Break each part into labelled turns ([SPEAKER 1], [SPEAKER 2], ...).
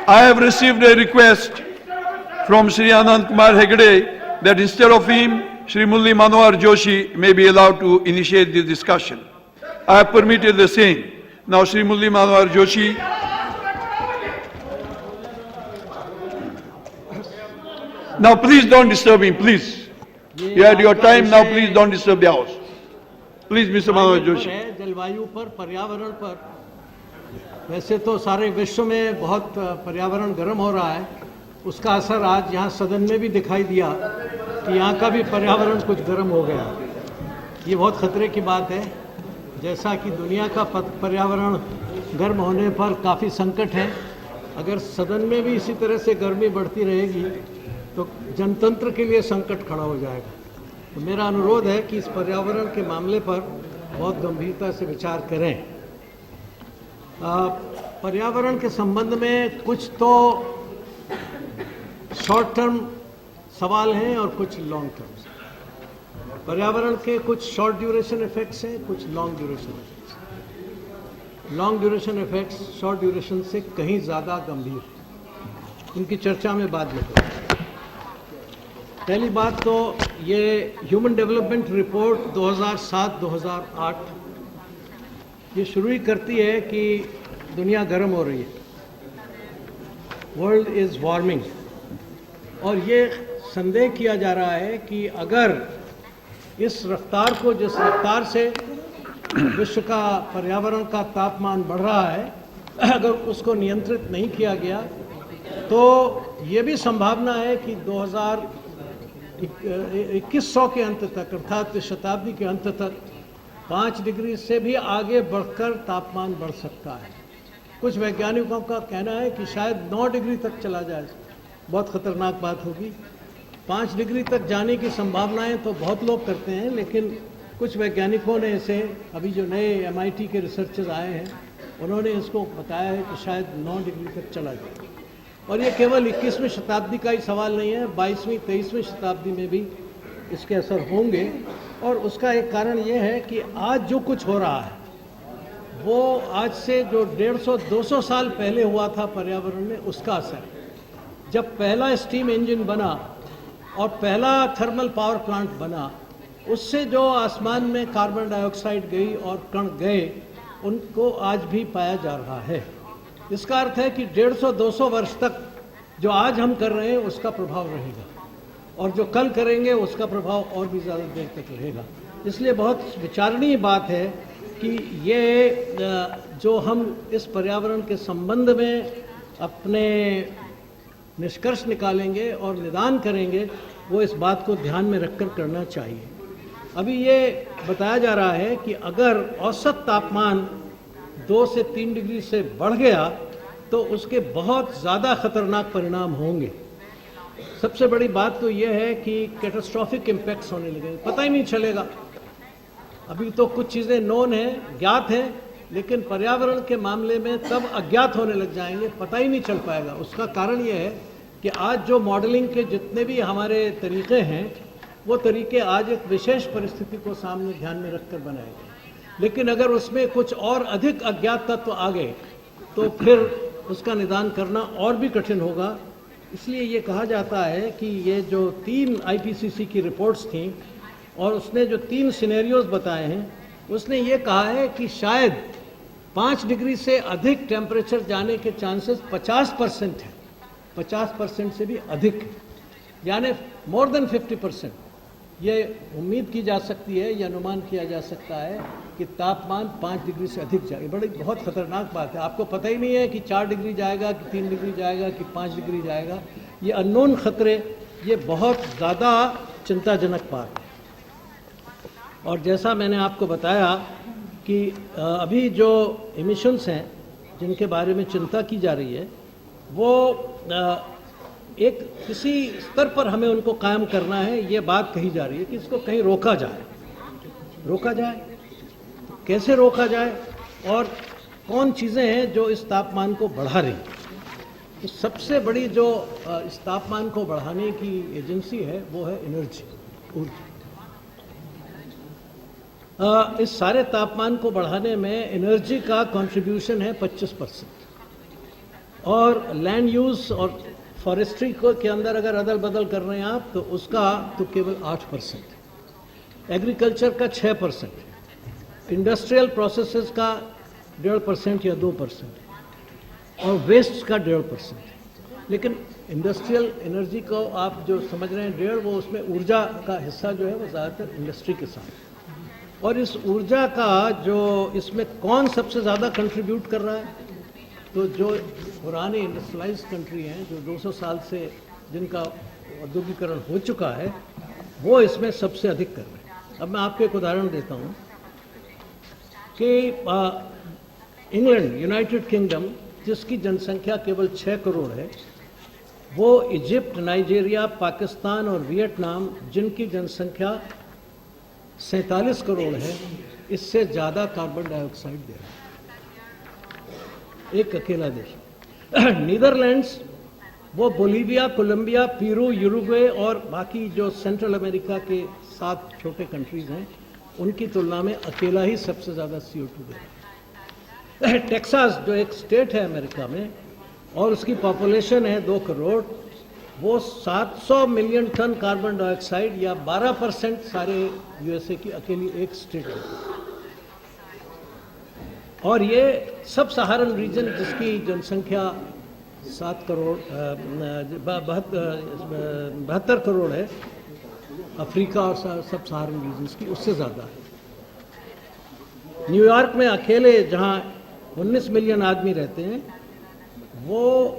[SPEAKER 1] I have received a request from Shri Anand Kumar Hegde that instead of him, Shri Murli Manohar Joshi may be allowed to initiate the discussion. I have permitted the same. Now Shri Murli Manohar Joshi. Now please don't disturb him, please. You had your time, now please don't disturb the house. Please, Mr. Manohar Joshi.
[SPEAKER 2] जलवायु पर, पर्यावरण पर, वैसे तो सारे विश्व में बहुत पर्यावरण गर्म हो रहा है, उसका असर आज यहाँ सदन में भी दिखाई दिया कि यहाँ का भी पर्यावरण कुछ गर्म हो गया। ये बहुत खतरे की बात है। जैसा कि दुनिया का पर्यावरण गर्म होने पर काफ़ी संकट है, अगर सदन में भी इसी तरह से गर्मी बढ़ती रहेगी तो जनतंत्र के लिए संकट खड़ा हो जाएगा। तो मेरा अनुरोध है कि इस पर्यावरण के मामले पर बहुत गंभीरता से विचार करें। पर्यावरण के संबंध में कुछ तो शॉर्ट टर्म सवाल हैं और कुछ लॉन्ग टर्म। पर्यावरण के कुछ शॉर्ट ड्यूरेशन इफेक्ट्स हैं, कुछ long duration effects. Long duration effects short duration से कहीं ज़्यादा गंभीर हैं, उनकी चर्चा में बाद में करूँगा। पहली बात तो ये ह्यूमन डेवलपमेंट रिपोर्ट 2007-2008 ये शुरू ही करती है कि दुनिया गर्म हो रही है, वर्ल्ड इज़ वार्मिंग, और ये संदेह किया जा रहा है कि अगर इस रफ्तार को, जिस रफ्तार से विश्व का पर्यावरण का तापमान बढ़ रहा है, अगर उसको नियंत्रित नहीं किया गया तो ये भी संभावना है कि 2100 के अंत तक, अर्थात शताब्दी के अंत तक 5 डिग्री से भी आगे बढ़कर तापमान बढ़ सकता है। कुछ वैज्ञानिकों का कहना है कि शायद 9 डिग्री तक चला जाए। बहुत खतरनाक बात होगी। 5 डिग्री तक जाने की संभावनाएं तो बहुत लोग करते हैं, लेकिन कुछ वैज्ञानिकों ने इसे, अभी जो नए MIT के रिसर्चर्स आए हैं, उन्होंने इसको बताया है कि शायद 9 डिग्री तक चला जाए। और ये केवल 21वीं शताब्दी का ही सवाल नहीं है, 22वीं 23वीं शताब्दी में भी इसके असर होंगे। और उसका एक कारण ये है कि आज जो कुछ हो रहा है वो आज से जो 150-200 साल पहले हुआ था पर्यावरण में, उसका असर है। जब पहला स्टीम इंजन बना और पहला थर्मल पावर प्लांट बना, उससे जो आसमान में कार्बन डाइऑक्साइड गई और कण गए, उनको आज भी पाया जा रहा है। इसका अर्थ है कि 150-200 वर्ष तक जो आज हम कर रहे हैं उसका प्रभाव रहेगा, और जो कल करेंगे उसका प्रभाव और भी ज़्यादा देर तक रहेगा। इसलिए बहुत विचारणीय बात है कि ये जो हम इस पर्यावरण के संबंध में अपने निष्कर्ष निकालेंगे और निदान करेंगे, वो इस बात को ध्यान में रखकर करना चाहिए। अभी ये बताया जा रहा है कि अगर औसत तापमान 2 से 3 डिग्री से बढ़ गया तो उसके बहुत ज़्यादा खतरनाक परिणाम होंगे। सबसे बड़ी बात तो यह है कि कैटास्ट्रॉफिक इम्पैक्ट्स होने लगेंगे, पता ही नहीं चलेगा। अभी तो कुछ चीज़ें नोन हैं, ज्ञात हैं, लेकिन पर्यावरण के मामले में तब अज्ञात होने लग जाएंगे, पता ही नहीं चल पाएगा। उसका कारण यह है कि आज जो मॉडलिंग के जितने भी हमारे तरीक़े हैं, वो तरीक़े आज एक विशेष परिस्थिति को सामने ध्यान में रखकर बनाए गए, लेकिन अगर उसमें कुछ और अधिक अज्ञात तत्व आ गए तो फिर उसका निदान करना और भी कठिन होगा। इसलिए ये कहा जाता है कि ये जो 3 IPCC की रिपोर्ट्स थी और उसने जो 3 सिनेरियोज बताए हैं, उसने ये कहा है कि शायद 5 डिग्री से अधिक टेम्परेचर जाने के चांसेस 50% हैं, 50% से भी अधिक, यानी मोर देन 50%। ये उम्मीद की जा सकती है या अनुमान किया जा सकता है कि तापमान 5 डिग्री से अधिक जाए। बड़ी बहुत खतरनाक बात है। आपको पता ही नहीं है कि 4 डिग्री जाएगा कि 3 डिग्री जाएगा कि 5 डिग्री जाएगा। ये अननोन खतरे, ये बहुत ज़्यादा चिंताजनक बात है। और जैसा मैंने आपको बताया कि अभी जो इमिशंस हैं जिनके बारे में चिंता की जा रही है, वो एक किसी स्तर पर हमें उनको कायम करना है। ये बात कही जा रही है कि इसको कहीं रोका जाए। रोका जाए, कैसे रोका जाए, और कौन चीज़ें हैं जो इस तापमान को बढ़ा रही हैं। तो सबसे बड़ी जो इस तापमान को बढ़ाने की एजेंसी है वो है एनर्जी, ऊर्जा। इस सारे तापमान को बढ़ाने में एनर्जी का कंट्रीब्यूशन है 25%, और लैंड यूज और फॉरेस्ट्री को के अंदर अगर अदल बदल कर रहे हैं आप तो उसका तो केवल 8%, एग्रीकल्चर का 6%, इंडस्ट्रियल प्रोसेसेस का 1.5% या 2% और वेस्ट का 1.5%। लेकिन इंडस्ट्रियल एनर्जी को आप जो समझ रहे हैं 1.5, वो उसमें ऊर्जा का हिस्सा जो है वो ज़्यादातर इंडस्ट्री के साथ। और इस ऊर्जा का जो इसमें कौन सबसे ज़्यादा कंट्रीब्यूट कर रहा है, तो जो पुरानी इंडस्ट्रियलाइज कंट्री हैं, जो 200 साल से जिनका औद्योगिकरण हो चुका है, वो इसमें सबसे अधिक कर रहे हैं। अब मैं आपको एक उदाहरण देता हूँ कि इंग्लैंड, यूनाइटेड किंगडम, जिसकी जनसंख्या केवल 6 करोड़ है, वो इजिप्ट, नाइजीरिया, पाकिस्तान और वियतनाम, जिनकी जनसंख्या 47 करोड़ है, इससे ज़्यादा कार्बन डाइऑक्साइड दे रहा है, एक अकेला देश। नीदरलैंड्स, वो बोलीविया, कोलंबिया, पेरू, यूरुग्वे और बाकी जो सेंट्रल अमेरिका के 7 छोटे कंट्रीज हैं, उनकी तुलना में अकेला ही सबसे ज़्यादा CO2 दे रहा है। टेक्सास, जो एक स्टेट है अमेरिका में और उसकी पॉपुलेशन है 2 करोड़, वो 700 मिलियन टन कार्बन डाइऑक्साइड या 12% सारे USA की अकेली एक स्टेट है। और ये सब सहारन रीजन, जिसकी जनसंख्या 7 करोड़ 72 करोड़ है, अफ्रीका और सब सहारन रीजन्स की उससे ज़्यादा है। न्यूयॉर्क में अकेले जहाँ 19 मिलियन आदमी रहते हैं, वो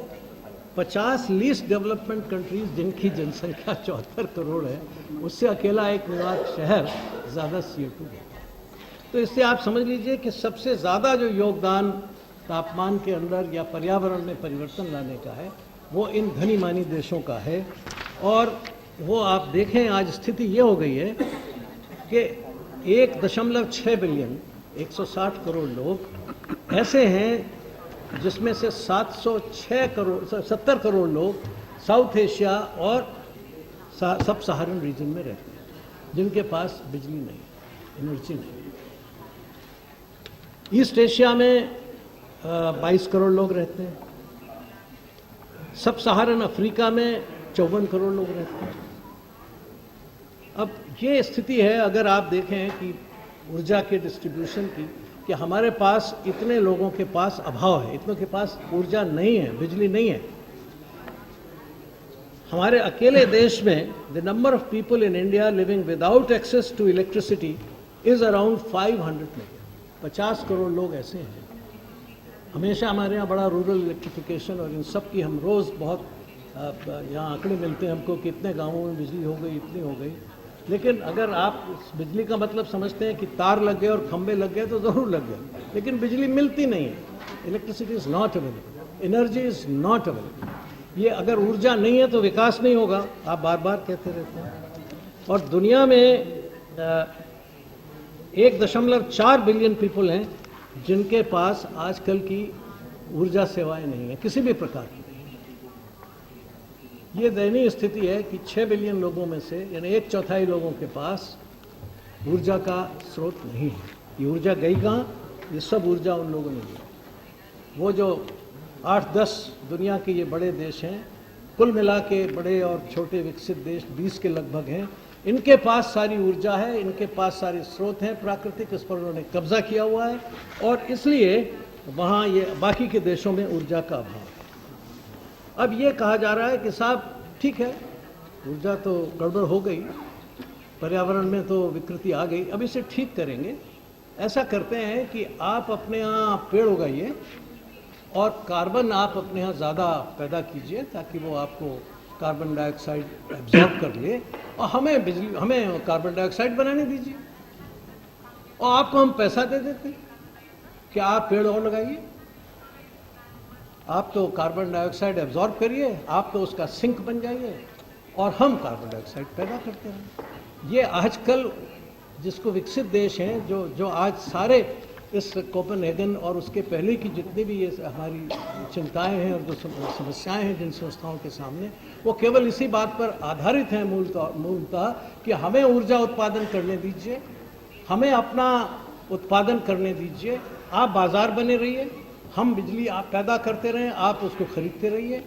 [SPEAKER 2] 50 लीस्ट डेवलपमेंट कंट्रीज जिनकी जनसंख्या 74 करोड़ है, उससे अकेला एक न्यूयॉर्क शहर ज़्यादा CO2 है। तो इससे आप समझ लीजिए कि सबसे ज़्यादा जो योगदान तापमान के अंदर या पर्यावरण में परिवर्तन लाने का है, वो इन धनी मानी देशों का है। और वो आप देखें, आज स्थिति ये हो गई है कि 1.6 बिलियन 160 करोड़ लोग ऐसे हैं, जिसमें से 70 करोड़ लोग साउथ एशिया और सब सहारन रीजन में रहते हैं, जिनके पास बिजली नहीं, एनर्जी नहीं। ईस्ट एशिया में 22 करोड़ लोग रहते हैं, सब सहारन अफ्रीका में 54 करोड़ लोग रहते हैं। अब ये स्थिति है, अगर आप देखें कि ऊर्जा के डिस्ट्रीब्यूशन की, कि हमारे पास इतने लोगों के पास अभाव है, इतनों के पास ऊर्जा नहीं है, बिजली नहीं है। हमारे अकेले देश में the number of people in India living without access to electricity is around 500 million. 50 crore लोग ऐसे हैं। हमेशा हमारे यहाँ बड़ा रूरल इलेक्ट्रिफिकेशन और इन सब की हम रोज़ बहुत यहाँ आंकड़े मिलते हैं हमको कि इतने गाँवों में बिजली हो गई, इतनी हो गई। लेकिन अगर आप बिजली का मतलब समझते हैं कि तार लग गए और खंबे लग गए, तो ज़रूर लग गए, लेकिन बिजली मिलती नहीं है। Electricity is not available, energy is not available. ये अगर ऊर्जा नहीं है तो विकास नहीं होगा, आप बार बार कहते रहते हैं। और दुनिया में 1.4 बिलियन पीपल हैं जिनके पास आजकल की ऊर्जा सेवाएं नहीं है, किसी भी प्रकार की नहीं। ये दयनीय स्थिति है कि 6 बिलियन लोगों में से यानी 1/4 लोगों के पास ऊर्जा का स्रोत नहीं है। ये ऊर्जा गई कहाँ? ये सब ऊर्जा उन लोगों ने दी। वो जो 8-10 दुनिया के ये बड़े देश हैं, कुल मिला के बड़े और छोटे विकसित देश 20 के लगभग हैं, इनके पास सारी ऊर्जा है, इनके पास सारे स्रोत हैं प्राकृतिक, इस पर उन्होंने कब्जा किया हुआ है और इसलिए वहाँ ये बाकी के देशों में ऊर्जा का अभाव है। अब ये कहा जा रहा है कि साहब ठीक है, ऊर्जा तो गड़बड़ हो गई, पर्यावरण में तो विकृति आ गई, अब इसे ठीक करेंगे। ऐसा करते हैं कि आप अपने यहाँ पेड़ उगाइए और कार्बन आप अपने यहाँ ज़्यादा पैदा कीजिए ताकि वो आपको कार्बन डाइऑक्साइड एब्जॉर्ब कर ले और हमें कार्बन डाइऑक्साइड बनाने दीजिए और आपको हम पैसा दे देते कि आप पेड़ और लगाइए, आप तो कार्बन डाइऑक्साइड एब्जॉर्ब करिए, आप तो उसका सिंक बन जाइए और हम कार्बन डाइऑक्साइड पैदा करते हैं। ये आजकल जिसको विकसित देश हैं, जो आज सारे इस कोपेनहेगन और उसके पहले की जितनी भी ये हमारी चिंताएं हैं और जो समस्याएं हैं जिन संस्थाओं के सामने, वो केवल इसी बात पर आधारित हैं मूलतः कि हमें ऊर्जा उत्पादन करने दीजिए, हमें अपना उत्पादन करने दीजिए, आप बाजार बने रहिए हम बिजली आप पैदा करते रहें, आप उसको खरीदते रहिए,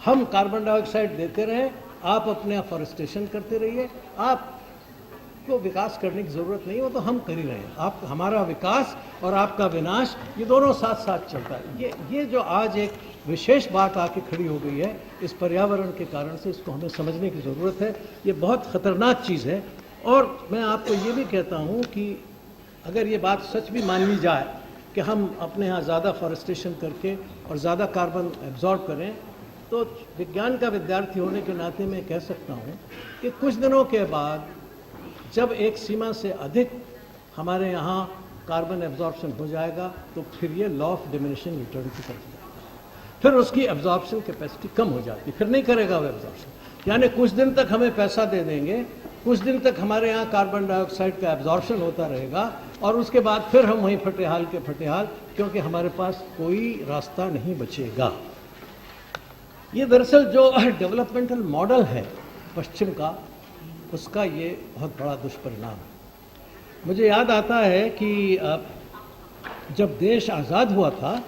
[SPEAKER 2] हम कार्बन डाइऑक्साइड देते रहें, आप अपने अफॉरेस्टेशन करते रहिए, आपको विकास करने की ज़रूरत नहीं, वो तो हम कर ही रहे हैं। आप हमारा विकास और आपका विनाश ये दोनों साथ साथ चलता है। ये जो आज एक विशेष बात आके खड़ी हो गई है इस पर्यावरण के कारण से, इसको हमें समझने की ज़रूरत है। ये बहुत ख़तरनाक चीज़ है। और मैं आपको ये भी कहता हूँ कि अगर ये बात सच भी मान ली जाए कि हम अपने यहाँ ज़्यादा फॉरेस्टेशन करके और ज़्यादा कार्बन एब्जॉर्ब करें, तो विज्ञान का विद्यार्थी होने के नाते मैं कह सकता हूँ कि कुछ दिनों के बाद जब एक सीमा से अधिक हमारे यहाँ कार्बन एब्जॉर्प्शन हो जाएगा तो फिर ये लॉ ऑफ डिमिनिशिंग रिटर्न की तरफ जाएगा, फिर उसकी एब्जॉर्प्शन कैपेसिटी कम हो जाती, फिर नहीं करेगा वो एब्जॉर्प्शन। यानी कुछ दिन तक हमें पैसा दे देंगे, कुछ दिन तक हमारे यहाँ कार्बन डाइऑक्साइड का एब्जॉर्प्शन होता रहेगा और उसके बाद फिर हम वहीं फटेहाल के फटेहाल, क्योंकि हमारे पास कोई रास्ता नहीं बचेगा। ये दरअसल जो डेवलपमेंटल मॉडल है पश्चिम का, उसका ये बहुत बड़ा दुष्परिणाम है। मुझे याद आता है कि जब देश आज़ाद हुआ था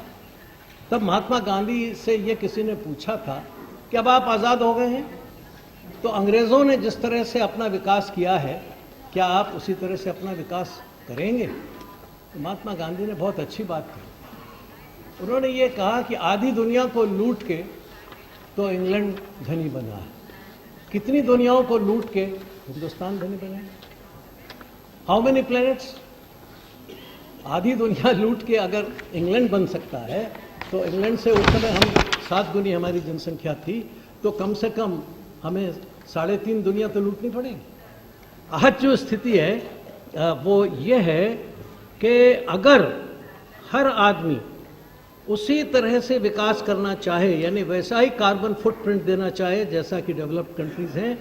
[SPEAKER 2] तब महात्मा गांधी से ये किसी ने पूछा था कि अब आप आज़ाद हो गए हैं तो अंग्रेज़ों ने जिस तरह से अपना विकास किया है क्या आप उसी तरह से अपना विकास करेंगे? तो महात्मा गांधी ने बहुत अच्छी बात कही। उन्होंने ये कहा कि आधी दुनिया को लूट के तो इंग्लैंड धनी बना है, कितनी दुनियाओं को लूट के हिंदुस्तान धनी बना है? How many planets? आधी दुनिया लूट के अगर इंग्लैंड बन सकता है तो इंग्लैंड से उस समय हम 7 गुनी हमारी जनसंख्या थी, तो कम से कम हमें 3.5 दुनिया तो लूटनी पड़ेगी। आज जो स्थिति है वो ये है कि अगर हर आदमी उसी तरह से विकास करना चाहे, यानी वैसा ही कार्बन फुटप्रिंट देना चाहे जैसा कि डेवलप्ड कंट्रीज हैं,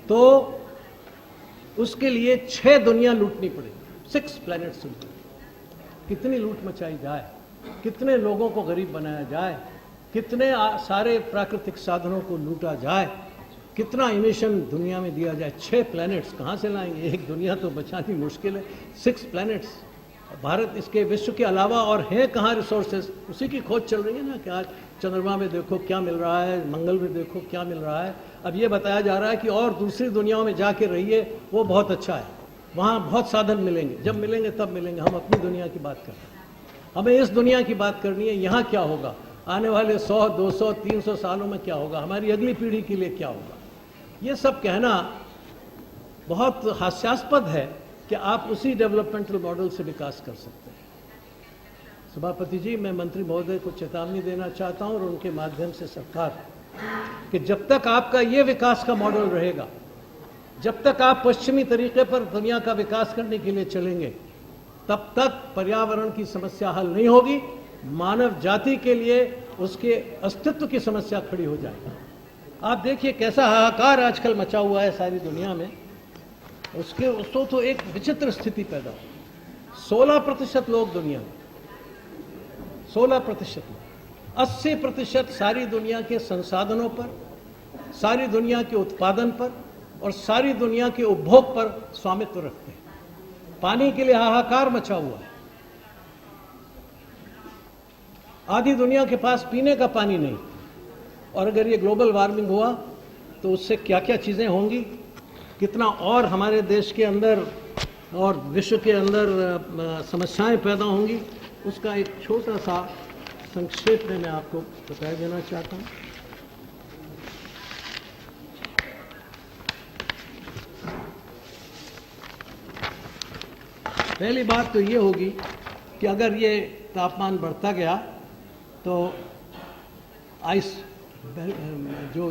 [SPEAKER 2] तो उसके लिए 6 दुनिया लूटनी पड़ेगी, 6 प्लैनेट्स। कितनी लूट मचाई जाए, कितने लोगों को गरीब बनाया जाए, कितने सारे प्राकृतिक साधनों को लूटा जाए, कितना इमिशन दुनिया में दिया जाए। 6 प्लैनेट्स कहाँ से लाएंगे? एक दुनिया तो बचानी मुश्किल है, 6 प्लैनेट्स। भारत इसके विश्व के अलावा और है कहाँ रिसोर्सेज? उसी की खोज चल रही है ना कि आज चंद्रमा में देखो क्या मिल रहा है, मंगल में देखो क्या मिल रहा है। अब ये बताया जा रहा है कि और दूसरी दुनियाओं में जाके रहिए, वो बहुत अच्छा है, वहाँ बहुत साधन मिलेंगे। जब मिलेंगे तब मिलेंगे। हम अपनी दुनिया की बात कर रहे हैं, हमें इस दुनिया की बात करनी है। यहाँ क्या होगा आने वाले 100, 200, 300 सालों में, क्या होगा हमारी अगली पीढ़ी के लिए, क्या होगा? ये सब कहना बहुत हास्यास्पद है कि आप उसी डेवलपमेंटल मॉडल से विकास कर सकते हैं। सभापति जी, मैं मंत्री महोदय को चेतावनी देना चाहता हूं और उनके माध्यम से सरकार कि जब तक आपका ये विकास का मॉडल रहेगा, जब तक आप पश्चिमी तरीके पर दुनिया का विकास करने के लिए चलेंगे, तब तक पर्यावरण की समस्या हल नहीं होगी। मानव जाति के लिए उसके अस्तित्व की समस्या खड़ी हो जाएगी। आप देखिए कैसा हाहाकार आजकल मचा हुआ है सारी दुनिया में। उसको तो एक विचित्र स्थिति पैदा हो। 16% लोग दुनिया में, 16%, 80% सारी दुनिया के संसाधनों पर, सारी दुनिया के उत्पादन पर और सारी दुनिया के उपभोग पर स्वामित्व रखते हैं। पानी के लिए हाहाकार मचा हुआ है। आधी दुनिया के पास पीने का पानी नहीं, और अगर ये ग्लोबल वार्मिंग हुआ तो उससे क्या क्या चीज़ें होंगी, कितना और हमारे देश के अंदर और विश्व के अंदर समस्याएं पैदा होंगी, उसका एक छोटा सा संक्षेप में मैं आपको बता देना चाहता हूँ। पहली बात तो ये होगी कि अगर ये तापमान बढ़ता गया तो आइस जो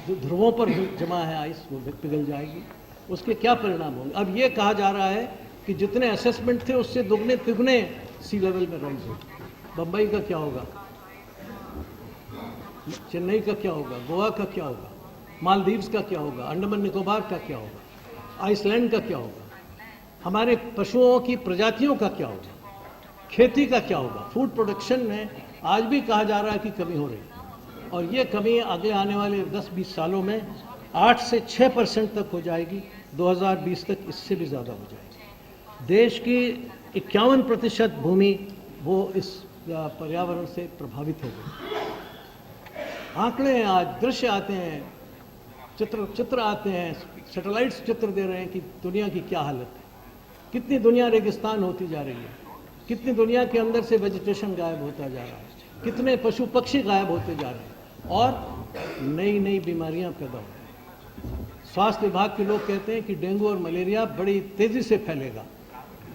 [SPEAKER 2] ध्रुवों पर जमा है आइस वो पिघल जाएगी। उसके क्या परिणाम होंगे? अब ये कहा जा रहा है कि जितने असेसमेंट थे उससे दुगने तिगुने सी लेवल में राइज होगी। बम्बई का क्या होगा, चेन्नई का क्या होगा, गोवा का क्या होगा, मालदीव्स का क्या होगा, अंडमान निकोबार का क्या होगा, आइसलैंड का क्या होगा, हमारे पशुओं की प्रजातियों का क्या होगा, खेती का क्या होगा? फूड प्रोडक्शन में आज भी कहा जा रहा है कि कमी हो रही है, और ये कमी अगले आने वाले 10-20 सालों में 8 से 6% तक हो जाएगी। 2020 तक इससे भी ज़्यादा हो जाएगी। देश की 51% भूमि वो इस पर्यावरण से प्रभावित हो गई। आंकड़े हैं, आज दृश्य आते हैं, चित्र आते हैं, सैटेलाइट्स चित्र दे रहे हैं कि दुनिया की क्या हालत है, कितनी दुनिया रेगिस्तान होती जा रही है, कितनी दुनिया के अंदर से वेजिटेशन गायब होता जा रहा है, कितने पशु पक्षी गायब होते जा रहे हैं और नई नई बीमारियां पैदा हो रही हैं। स्वास्थ्य विभाग के लोग कहते हैं कि डेंगू और मलेरिया बड़ी तेजी से फैलेगा,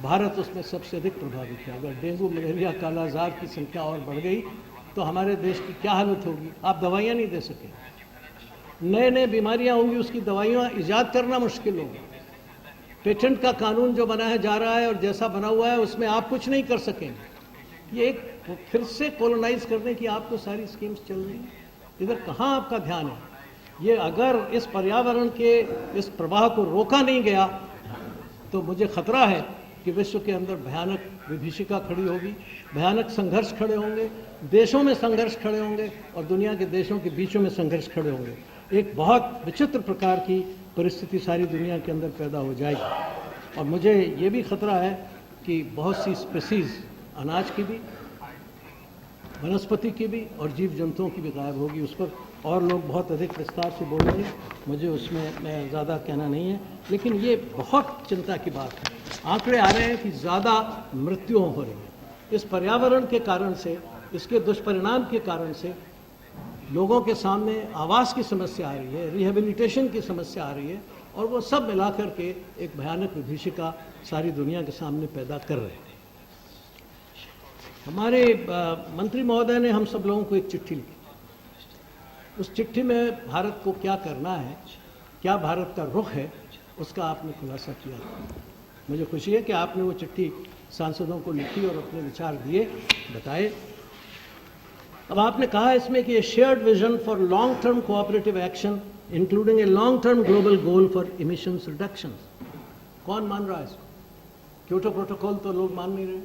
[SPEAKER 2] भारत उसमें सबसे अधिक प्रभावित है। अगर डेंगू, मलेरिया, कालाजार की संख्या और बढ़ गई तो हमारे देश की क्या हालत होगी। आप दवाइयाँ नहीं दे सके, नए नए बीमारियाँ होंगी, उसकी दवाइयाँ ईजाद करना मुश्किल होगा। पेटेंट का कानून जो बनाया जा रहा है और जैसा बना हुआ है उसमें आप कुछ नहीं कर सकेंगे। ये एक फिर से कॉलोनाइज करने की आपको सारी स्कीम्स चल रही हैं, इधर कहाँ आपका ध्यान है। ये अगर इस पर्यावरण के इस प्रवाह को रोका नहीं गया तो मुझे खतरा है कि विश्व के अंदर भयानक विभीषिका खड़ी होगी, भयानक संघर्ष खड़े होंगे, देशों में संघर्ष खड़े होंगे और दुनिया के देशों के बीचों में संघर्ष खड़े होंगे। एक बहुत विचित्र प्रकार की परिस्थिति सारी दुनिया के अंदर पैदा हो जाएगी। और मुझे ये भी खतरा है कि बहुत सी स्पीसीज, अनाज की भी, वनस्पति की भी और जीव जंतुओं की भी गायब होगी। उस पर और लोग बहुत अधिक विस्तार से बोलेंगे, मुझे उसमें मैं ज़्यादा कहना नहीं है, लेकिन ये बहुत चिंता की बात है। आंकड़े आ रहे हैं कि ज़्यादा मृत्युएं हो रही हैं इस पर्यावरण के कारण से, इसके दुष्परिणाम के कारण से। लोगों के सामने आवास की समस्या आ रही है, रिहेबिलिटेशन की समस्या आ रही है और वो सब मिलाकर के एक भयानक विभीषिका सारी दुनिया के सामने पैदा कर रहे हैं। हमारे मंत्री महोदय ने हम सब लोगों को एक चिट्ठी लिखी। उस चिट्ठी में भारत को क्या करना है, क्या भारत का रुख है, उसका आपने खुलासा किया। मुझे खुशी है कि आपने वो चिट्ठी सांसदों को लिखी और अपने विचार दिए, बताए। अब आपने कहा इसमें कि a shared vision for long term cooperative action including a long term global goal for emissions reduction. कौन मान रहा है इसको? क्योटो प्रोटोकॉल तो लोग मान नहीं रहे,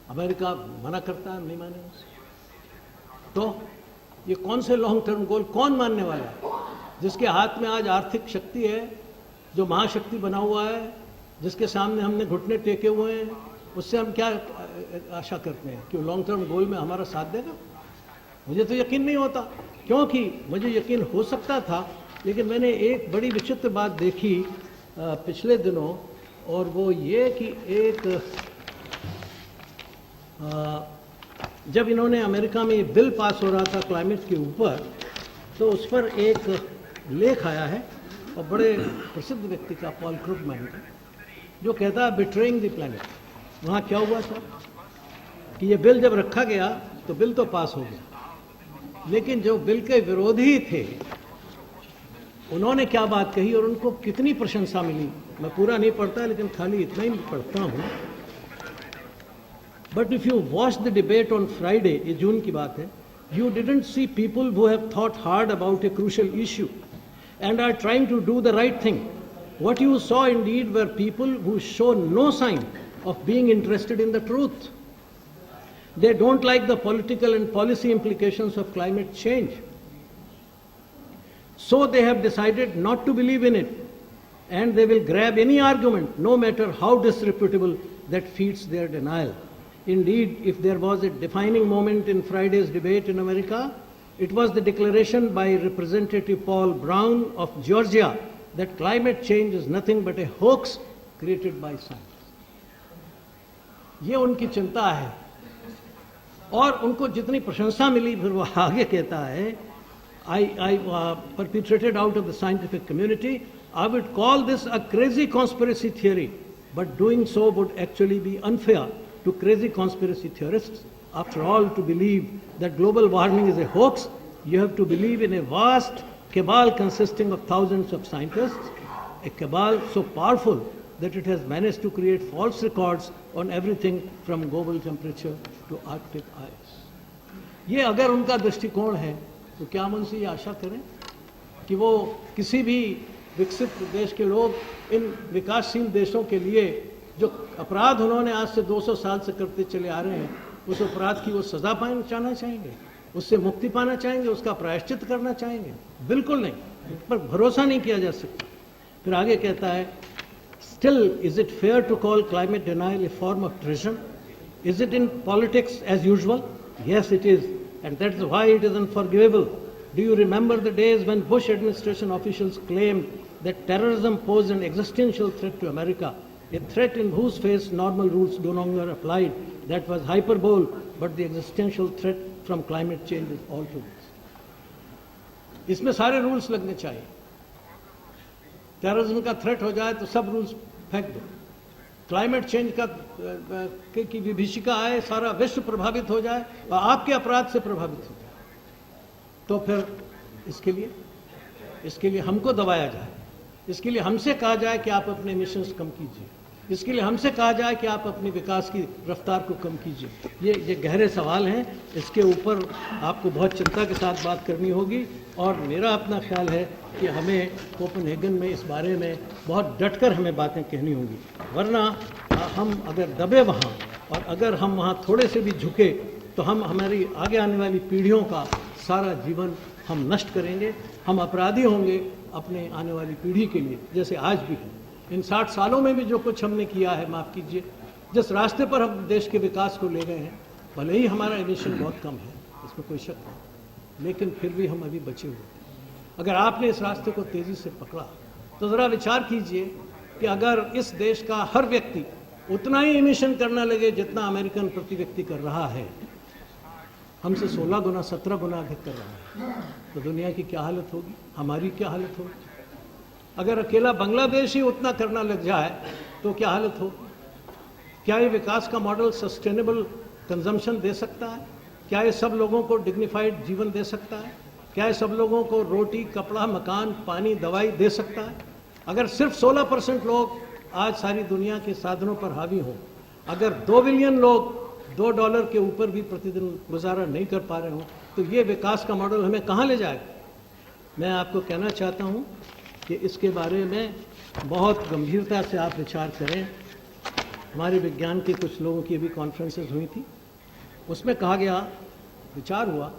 [SPEAKER 2] अमेरिका मना करता है, नहीं माने उसे। तो ये कौन से लॉन्ग टर्म गोल कौन मानने वाला है? जिसके हाथ में आज आर्थिक शक्ति है, जो महाशक्ति बना हुआ है, जिसके सामने हमने घुटने टेके हुए हैं, उससे हम क्या आशा करते हैं कि वो लॉन्ग टर्म गोल में हमारा साथ देगा? मुझे तो यकीन नहीं होता, क्योंकि मुझे यकीन हो सकता था, लेकिन मैंने एक बड़ी विचित्र बात देखी पिछले दिनों, और वो ये कि एक जब इन्होंने अमेरिका में ये बिल पास हो रहा था क्लाइमेट के ऊपर, तो उस पर एक लेख आया है और बड़े प्रसिद्ध व्यक्ति का, पॉल क्रुगमैन का, जो कहता है बिट्रेइंग द प्लैनेट। वहाँ क्या हुआ था कि ये बिल जब रखा गया तो बिल तो पास हो गया, लेकिन जो बिल के विरोधी थे उन्होंने क्या बात कही और उनको कितनी प्रशंसा मिली। मैं पूरा नहीं पढ़ता, लेकिन खाली इतना ही पढ़ता हूँ। But if you watch the debate on Friday, ये जून की बात है, you didn't see people who have thought hard about a crucial issue and are trying to do the right thing. What you saw indeed were people who show no sign of being interested in the truth. They don't like the political and policy implications of climate change. So they have decided not to believe in it, and they will grab any argument, no matter how disreputable, that feeds their denial. Indeed, if there was a defining moment in Friday's debate in America, it was the declaration by Representative Paul Brown of Georgia that climate change is nothing but a hoax created by science. ये उनकी चिंता है, और उनको जितनी प्रशंसा मिली, फिर वो आगे कहता है, I perpetrated out of the scientific community, I would call this a crazy conspiracy theory, but doing so would actually be unfair to crazy conspiracy theorists. After all, to believe that global warming is a hoax, you have to believe in a vast cabal consisting of thousands of scientists, a cabal so powerful that it has managed to create false records on everything from global temperature to Arctic ice. ये अगर उनका दृष्टिकोण है तो क्या हम उनसे ये आशा करें कि वो किसी भी विकसित देश के लोग इन विकासशील देशों के लिए जो अपराध उन्होंने आज से 200 साल से करते चले आ रहे हैं, उस अपराध की वो सजा पाना चाहेंगे, उससे मुक्ति पाना चाहेंगे, उसका प्रायश्चित करना चाहेंगे? बिल्कुल नहीं, इस पर भरोसा नहीं किया जा सकता। फिर आगे कहता है, still is it fair to call climate denial a form of treason? Is it in politics as usual? Yes, it is. And that's why it is unforgivable. Do you remember the days when Bush administration officials claimed that terrorism posed an existential threat to America, a threat in whose face normal rules no longer applied? That was hyperbole, but the existential threat from climate change is all too real. इसमें सारे rules लगने चाहिए. Terrorism का threat हो जाए तो सब rules फेंक दो. क्लाइमेट चेंज की विभीषिका आए, सारा विश्व प्रभावित हो जाए और आपके अपराध से प्रभावित हो जाए, तो फिर इसके लिए हमको दबाया जाए, इसके लिए हमसे कहा जाए कि आप अपने एमिशंस कम कीजिए, इसके लिए हमसे कहा जाए कि आप अपनी विकास की रफ्तार को कम कीजिए. ये गहरे सवाल हैं. इसके ऊपर आपको बहुत चिंता के साथ बात करनी होगी और मेरा अपना ख्याल है कि हमें कोपेनहेगन में इस बारे में बहुत डटकर हमें बातें कहनी होंगी. वरना हम अगर दबे वहाँ और अगर हम वहाँ थोड़े से भी झुके तो हम हमारी आगे आने वाली पीढ़ियों का सारा जीवन हम नष्ट करेंगे. हम अपराधी होंगे अपने आने वाली पीढ़ी के लिए, जैसे आज भी है. इन 60 सालों में भी जो कुछ हमने किया है, माफ़ कीजिए, जिस रास्ते पर हम देश के विकास को ले गए हैं, भले ही हमारा एमिशन बहुत कम है, इसमें कोई शक नहीं, लेकिन फिर भी हम अभी बचे हुए हैं. अगर आपने इस रास्ते को तेज़ी से पकड़ा तो ज़रा विचार कीजिए कि अगर इस देश का हर व्यक्ति उतना ही एमिशन करना लगे जितना अमेरिकन प्रति व्यक्ति कर रहा है, हमसे 16 गुना 17 गुना अधिक कर रहा है, तो दुनिया की क्या हालत होगी, हमारी क्या हालत होगी. अगर अकेला बांग्लादेश ही उतना करना लग जाए तो क्या हालत हो. क्या ये विकास का मॉडल सस्टेनेबल कंजम्पशन दे सकता है? क्या ये सब लोगों को डिग्निफाइड जीवन दे सकता है? क्या ये सब लोगों को रोटी, कपड़ा, मकान, पानी, दवाई दे सकता है? अगर सिर्फ 16% लोग आज सारी दुनिया के साधनों पर हावी हों, अगर 2 बिलियन लोग $2 के ऊपर भी प्रतिदिन गुजारा नहीं कर पा रहे हों, तो ये विकास का मॉडल हमें कहाँ ले जाएगा. मैं आपको कहना चाहता हूँ कि इसके बारे में बहुत गंभीरता से आप विचार करें. हमारे विज्ञान के कुछ लोगों की भी कॉन्फ्रेंसेस हुई थी, उसमें कहा गया, विचार हुआ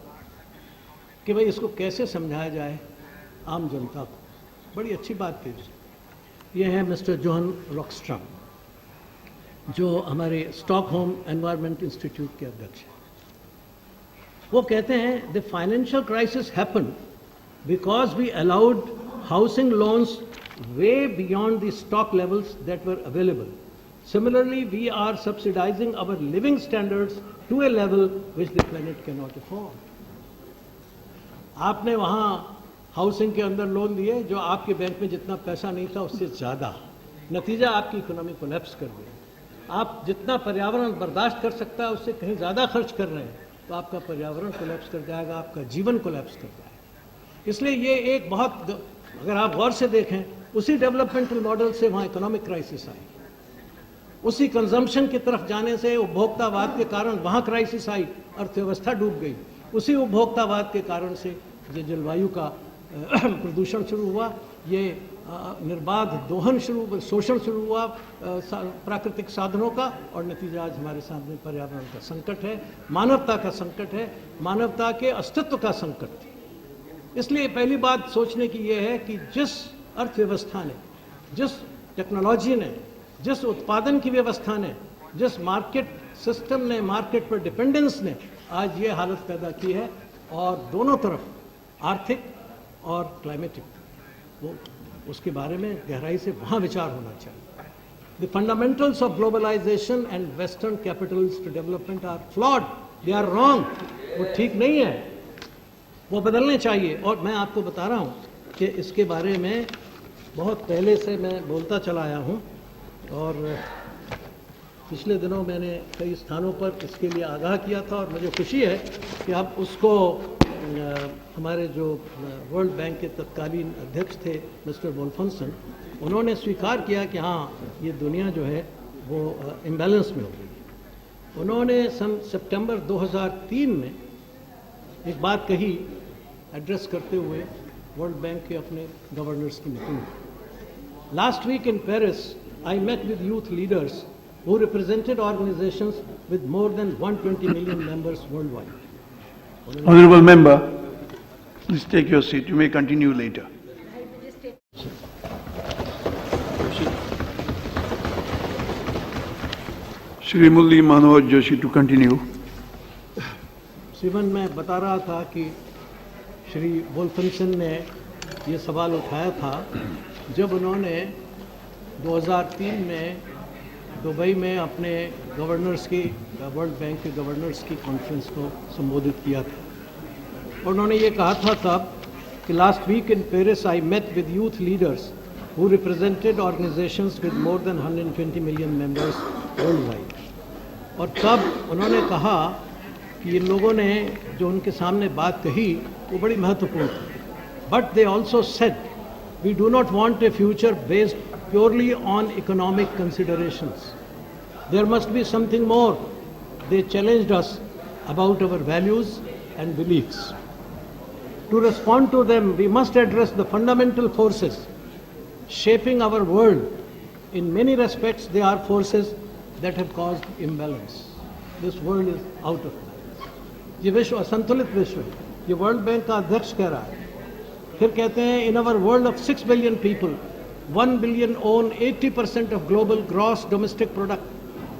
[SPEAKER 2] कि भाई इसको कैसे समझाया जाए आम जनता को. बड़ी अच्छी बात थी. ये है मिस्टर जोहन रॉकस्ट्रॉम, जो हमारे स्टॉकहोम एनवायरनमेंट इंस्टीट्यूट के अध्यक्ष हैं. वो कहते हैं the financial crisis happen because we allowed housing loans way beyond the stock levels that were available. Similarly, we are subsidizing our living standards to a level which the planet cannot afford. आपने वहाँ housing के अंदर loan दिए जो आपके bank में जितना पैसा नहीं था उससे ज़्यादा. नतीजा आपकी इकोनॉमी कोलैप्स कर गई. आप जितना पर्यावरण बर्दाश्त कर सकता है उससे कहीं ज़्यादा खर्च कर रहे हैं तो आपका पर्यावरण कोलैप्स कर जाएगा, आपका जीवन कोलैप्स कर जाएगा. इसलिए ये एक बहुत, अगर आप गौर से देखें, उसी डेवलपमेंटल मॉडल से वहाँ इकोनॉमिक क्राइसिस आई, उसी कंजम्पशन की तरफ जाने से उपभोक्तावाद के कारण वहाँ क्राइसिस आई, अर्थव्यवस्था डूब गई. उसी उपभोक्तावाद के कारण से ये जलवायु का प्रदूषण शुरू हुआ, ये निर्बाध दोहन शोषण शुरू हुआ प्राकृतिक साधनों का, और नतीजा आज हमारे सामने पर्यावरण का संकट है, मानवता का संकट है, मानवता के अस्तित्व का संकट है. इसलिए पहली बात सोचने की ये है कि जिस अर्थव्यवस्था ने, जिस टेक्नोलॉजी ने, जिस उत्पादन की व्यवस्था ने, जिस मार्केट सिस्टम ने, मार्केट पर डिपेंडेंस ने आज ये हालत पैदा की है, और दोनों तरफ आर्थिक और क्लाइमेटिक, वो उसके बारे में गहराई से वहाँ विचार होना चाहिए. The fundamentals of globalization and western capitalist development are flawed, they are wrong. वो ठीक नहीं है, वो बदलने चाहिए. और मैं आपको बता रहा हूँ कि इसके बारे में बहुत पहले से मैं बोलता चला आया हूँ, और पिछले दिनों मैंने कई स्थानों पर इसके लिए आगाह किया था, और मुझे खुशी है कि अब उसको हमारे जो वर्ल्ड बैंक के तत्कालीन अध्यक्ष थे मिस्टर वोल्फनसन, उन्होंने स्वीकार किया कि हाँ, ये दुनिया जो है वो इम्बैलेंस में हो गई. उन्होंने सन सितंबर 2003 में एक बात कही एड्रेस करते हुए वर्ल्ड बैंक के अपने गवर्नर्स की मीटिंग में. Last week in Paris I met with youth leaders who represented organizations with more than 120 million members worldwide.
[SPEAKER 1] Honorable member, please take your seat. You may continue later. Shri Mulli Manohar Joshi to continue.
[SPEAKER 2] श्रीमान, मैं बता रहा था कि श्री वोल्फनसन ने ये सवाल उठाया था जब उन्होंने 2003 में दुबई में अपने गवर्नर्स की, वर्ल्ड बैंक के गवर्नर्स की कॉन्फ्रेंस को संबोधित किया था। उन्होंने ये कहा था तब कि last week in Paris I met with youth leaders who represented organizations with more than 120 million members worldwide. और तब उन्होंने कहा कि इन लोगों ने जो उनके सामने बात कही वो बड़ी महत्वपूर्ण थी. But they also said, we do not want a future based purely on economic considerations. There must be something more. They challenged us about our values and beliefs. To respond to them, we must address the fundamental forces shaping our world. In many respects, they are forces that have caused imbalance. This world is out of balance. ये विश्व असंतुलित विश्व है, ये world bank का अध्यक्ष कह रहा है. फिर कहते हैं, in our world of 6 billion people, 1 billion own 80% of global gross domestic product,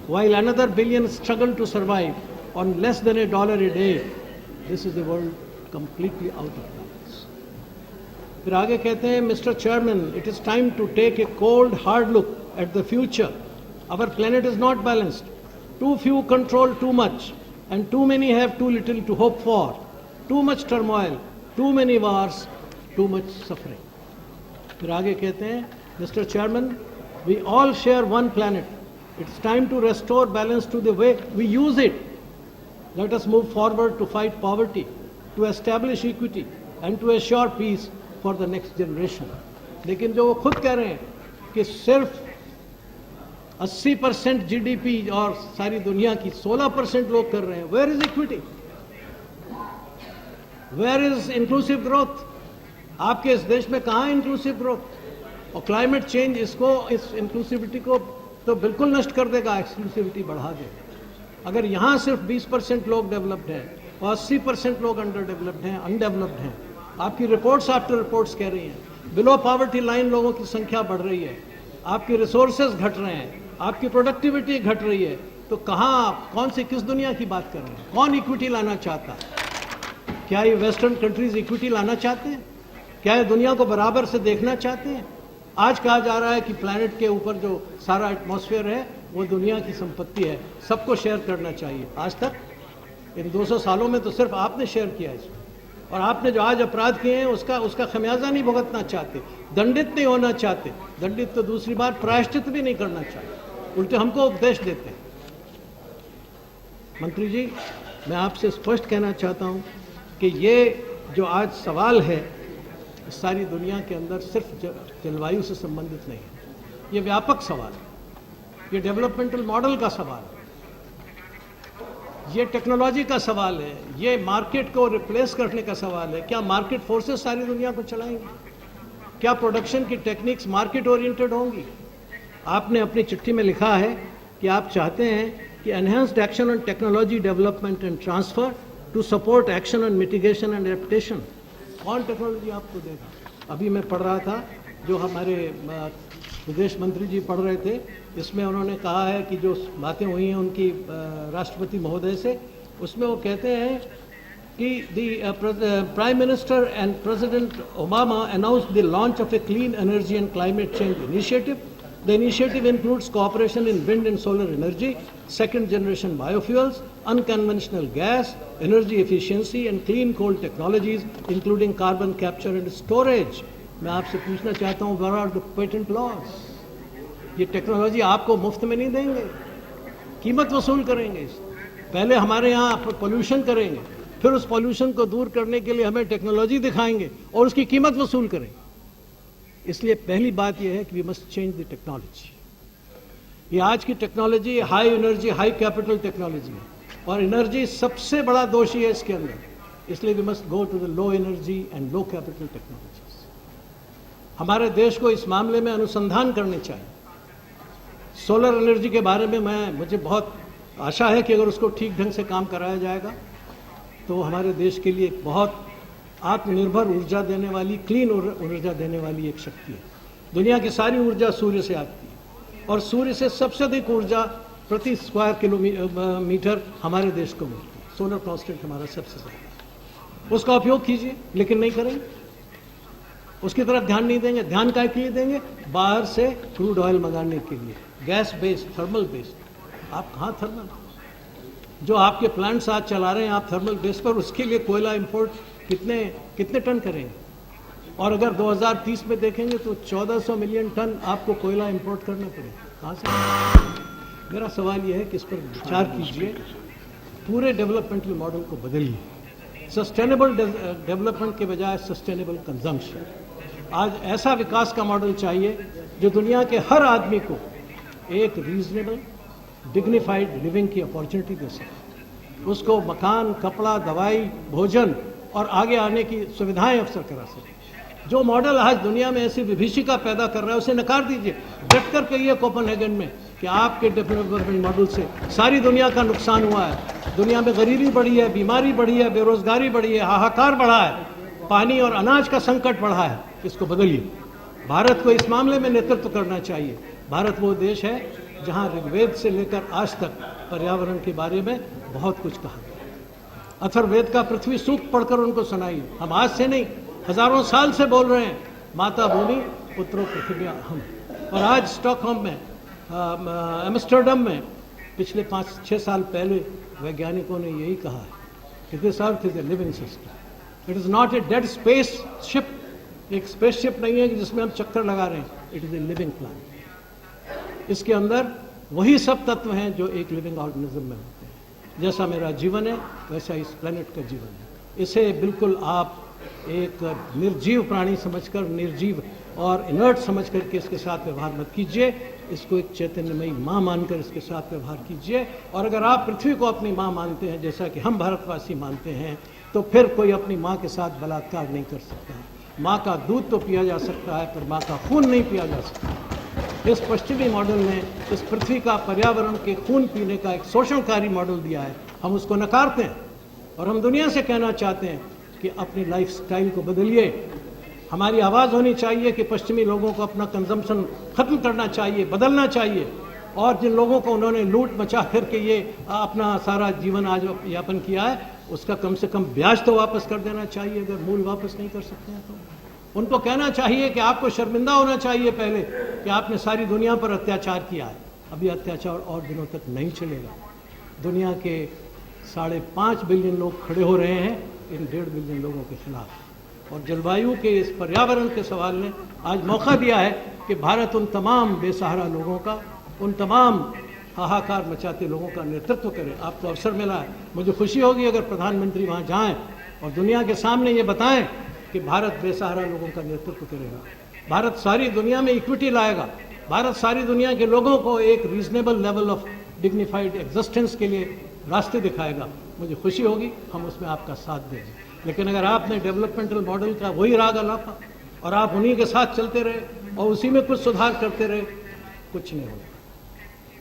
[SPEAKER 2] while another billion struggle to survive on less than $1 a day. This is a world completely out of balance. फिर आगे कहते हैं, mister chairman, it is time to take a cold hard look at the future. Our planet is not balanced. Too few control too much and too many have too little to hope for. Too much turmoil, too many wars, too much suffering. फिर आगे कहते हैं, mister chairman, we all share one planet. It's time to restore balance to the way we use it. Let us move forward to fight poverty, to establish equity and to assure peace for the next generation. लेकिन जो वो खुद कह रहे हैं कि सिर्फ 80% GDP और सारी दुनिया की 16% लोग कर रहे हैं. Where is equity? Where is inclusive growth? आपके इस देश में कहाँ है इंक्लूसिव ग्रोथ? और क्लाइमेट चेंज इसको, इस इंक्लूसिविटी को तो बिल्कुल नष्ट कर देगा, एक्सक्लूसिविटी बढ़ा देगा. अगर यहाँ सिर्फ 20% लोग डेवलप्ड हैं और 80% लोग अंडर डेवलप्ड हैं, अनडेवलप्ड हैं. आपकी रिपोर्ट्स आफ्टर रिपोर्ट्स कह रही हैं बिलो पॉवर्टी लाइन लोगों की संख्या बढ़ रही है, आपकी रिसोर्सेज घट रहे हैं, आपकी प्रोडक्टिविटी घट रही है. तो कहाँ, कौन सी, किस दुनिया की बात कर रहे हैं? कौन इक्विटी लाना चाहता है? क्या ये वेस्टर्न कंट्रीज इक्विटी लाना चाहते हैं? क्या ये दुनिया को बराबर से देखना चाहते हैं? आज कहा जा रहा है कि प्लैनेट के ऊपर जो सारा एटमॉस्फेयर है वो दुनिया की संपत्ति है, सबको शेयर करना चाहिए. आज तक इन 200 सालों में तो सिर्फ आपने शेयर किया है इसमें. और आपने जो आज अपराध किए हैं उसका खमियाजा नहीं भुगतना चाहते, दंडित नहीं होना चाहते. दंडित तो दूसरी बार प्रायश्चित भी नहीं करना चाहते, उल्टे हमको उपदेश देते हैं. मंत्री जी, मैं आपसे स्पष्ट कहना चाहता हूं कि ये जो आज सवाल है सारी दुनिया के अंदर सिर्फ जलवायु से संबंधित नहीं है. ये व्यापक सवाल है, ये डेवलपमेंटल मॉडल का सवाल है, ये टेक्नोलॉजी का सवाल है, ये मार्केट को रिप्लेस करने का सवाल है. क्या मार्केट फोर्सेस सारी दुनिया को चलाएंगे? क्या प्रोडक्शन की टेक्निक्स मार्केट ओरिएंटेड होंगी? आपने अपनी चिट्ठी में लिखा है कि आप चाहते हैं कि enhanced action on technology development and transfer to support action on mitigation and adaptation. कौन टेक्नोलॉजी आपको देगा? अभी मैं पढ़ रहा था, जो हमारे विदेश मंत्री जी पढ़ रहे थे, इसमें उन्होंने कहा है कि जो बातें हुई हैं उनकी राष्ट्रपति महोदय से, उसमें वो कहते हैं कि the prime minister and president Obama announced the launch of a clean energy and climate change initiative. The initiative includes cooperation in wind and solar energy, second generation biofuels, unconventional gas, energy efficiency and clean coal technologies including carbon capture and storage. मैं आपसे पूछना चाहता हूँ, where are the patent laws? ये technology आपको मुफ्त में नहीं देंगे, कीमत वसूल करेंगे. पहले हमारे यहाँ पोल्यूशन करेंगे, फिर उस पोल्यूशन को दूर करने के लिए हमें टेक्नोलॉजी दिखाएंगे और उसकी कीमत वसूल करेंगे. इसलिए पहली बात यह है कि we must change the technology. ये आज की technology high energy, high capital technology है, और एनर्जी सबसे बड़ा दोषी है इसके अंदर. इसलिए we must go to the low energy and low capital technologies. हमारे देश को इस मामले में अनुसंधान करने चाहिए. सोलर एनर्जी के बारे में मुझे बहुत आशा है कि अगर उसको ठीक ढंग से काम कराया जाएगा तो हमारे देश के लिए एक बहुत आत्मनिर्भर ऊर्जा देने वाली, क्लीन ऊर्जा देने वाली एक शक्ति है. दुनिया की सारी ऊर्जा सूर्य से आती है और सूर्य से सबसे अधिक ऊर्जा प्रति स्क्वायर किलोमीटर हमारे देश को मिलती है। सोलर कांस्टेंट हमारा सबसे ज़्यादा है। उसका उपयोग कीजिए, लेकिन नहीं करेंगे, उसकी तरफ ध्यान नहीं देंगे। ध्यान काय के लिए देंगे? बाहर से क्रूड ऑयल मंगाने के लिए, गैस बेस्ड, थर्मल बेस्ड। आप कहाँ थर्मल, जो आपके प्लांट्स आज चला रहे हैं आप थर्मल बेस पर, उसके लिए कोयला इंपोर्ट कितने टन करेंगे? और अगर 2030 में देखेंगे तो 1400 मिलियन टन आपको कोयला इंपोर्ट करना पड़ेगा। कहाँ से? मेरा सवाल यह है कि इस पर विचार कीजिए, पूरे डेवलपमेंटल मॉडल को बदलिए। सस्टेनेबल डेवलपमेंट के बजाय सस्टेनेबल कंजम्पशन। आज ऐसा विकास का मॉडल चाहिए जो दुनिया के हर आदमी को एक रीजनेबल डिग्निफाइड लिविंग की अपॉर्चुनिटी दे सके, उसको मकान, कपड़ा, दवाई, भोजन और आगे आने की सुविधाएं अवसर करा सके। जो मॉडल आज दुनिया में ऐसी विभीषिका पैदा कर रहा है उसे नकार दीजिए। डट कर कहिए कोपेनहेगन में कि आपके डेवलपमेंट मॉडल से सारी दुनिया का नुकसान हुआ है, दुनिया में गरीबी बढ़ी है, बीमारी बढ़ी है, बेरोजगारी बढ़ी है, हाहाकार बढ़ा है, पानी और अनाज का संकट बढ़ा है। इसको बदलिए। भारत को इस मामले में नेतृत्व करना चाहिए। भारत वो देश है जहाँ ऋग्वेद से लेकर आज तक पर्यावरण के बारे में बहुत कुछ कहा गया। अथर्ववेद का पृथ्वी सूक्त पढ़कर उनको सुनाइए। हम आज से नहीं, हजारों साल से बोल रहे हैं, माता भूमि पुत्रो पृथ्वी हम। और आज स्टॉकहोम में, एम्स्टर्डम में पिछले 5-6 साल पहले वैज्ञानिकों ने यही कहा है कि this earth is a living system, it is not a dead space ship. एक स्पेसशिप नहीं है कि जिसमें हम चक्कर लगा रहे हैं, it is a living plan. इसके अंदर वही सब तत्व हैं जो एक लिविंग ऑर्गेनिज्म में होते हैं। जैसा मेरा जीवन है वैसा इस प्लेनेट का जीवन है। इसे बिल्कुल आप एक निर्जीव प्राणी समझकर, निर्जीव और इनर्ट समझ करके इसके साथ व्यवहार मत कीजिए। इसको एक चैतन्यमयी माँ मानकर इसके साथ व्यवहार कीजिए। और अगर आप पृथ्वी को अपनी माँ मानते हैं, जैसा कि हम भारतवासी मानते हैं, तो फिर कोई अपनी माँ के साथ बलात्कार नहीं कर सकता। माँ का दूध तो पिया जा सकता है, पर माँ का खून नहीं पिया जा सकता। इस पश्चिमी मॉडल ने इस पृथ्वी का, पर्यावरण के खून पीने का एक शोषणकारी मॉडल दिया है। हम उसको नकारते हैं और हम दुनिया से कहना चाहते हैं कि अपनी लाइफ स्टाइल को बदलिए। हमारी आवाज़ होनी चाहिए कि पश्चिमी लोगों को अपना कंजम्पशन खत्म करना चाहिए, बदलना चाहिए। और जिन लोगों को उन्होंने लूट मचा करके ये अपना सारा जीवन आज यापन किया है, उसका कम से कम ब्याज तो वापस कर देना चाहिए। अगर मूल वापस नहीं कर सकते हैं तो उनको कहना चाहिए कि आपको शर्मिंदा होना चाहिए पहले कि आपने सारी दुनिया पर अत्याचार किया है। अभी अत्याचार और दिनों तक नहीं चलेगा। दुनिया के 5.5 बिलियन लोग खड़े हो रहे हैं इन 1.5 बिलियन लोगों के खिलाफ। और जलवायु के इस पर्यावरण के सवाल ने आज मौका दिया है कि भारत उन तमाम बेसहारा लोगों का, उन तमाम हाहाकार मचाते लोगों का नेतृत्व करे। आपको अवसर मिला है, मुझे खुशी होगी अगर प्रधानमंत्री वहाँ जाएं और दुनिया के सामने ये बताएं कि भारत बेसहारा लोगों का नेतृत्व करेगा। भारत सारी दुनिया में इक्विटी लाएगा। भारत सारी दुनिया के लोगों को एक reasonable level of dignified existence के लिए रास्ते दिखाएगा। मुझे खुशी होगी, हम उसमें आपका साथ देंगे। लेकिन अगर आपने डेवलपमेंटल मॉडल का वही राग अलापा और आप उन्हीं के साथ चलते रहे और उसी में कुछ सुधार करते रहे, कुछ नहीं होगा।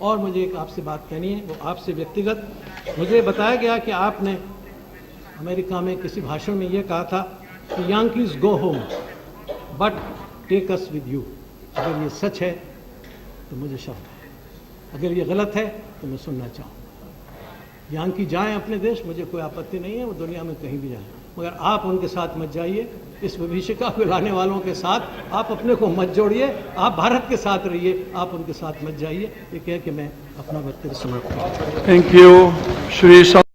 [SPEAKER 2] और मुझे एक आपसे बात कहनी है, वो आपसे व्यक्तिगत। मुझे बताया गया कि आपने अमेरिका में किसी भाषण में ये कहा था कि Yankees go home but take us with you. अगर ये सच है तो मुझे शर्म है, अगर ये गलत है तो मैं सुनना चाहूँगा। यांकी जाएं अपने देश, मुझे कोई आपत्ति नहीं है, वो दुनिया में कहीं भी जाएं, मगर आप उनके साथ मत जाइए। इस विभीषिका को लाने वालों के साथ आप अपने को मत जोड़िए। आप भारत के साथ रहिए, आप उनके साथ मत जाइए। ये कह के मैं अपना वक्तव्य समाप्त करता हूं।
[SPEAKER 1] Thank you, Shri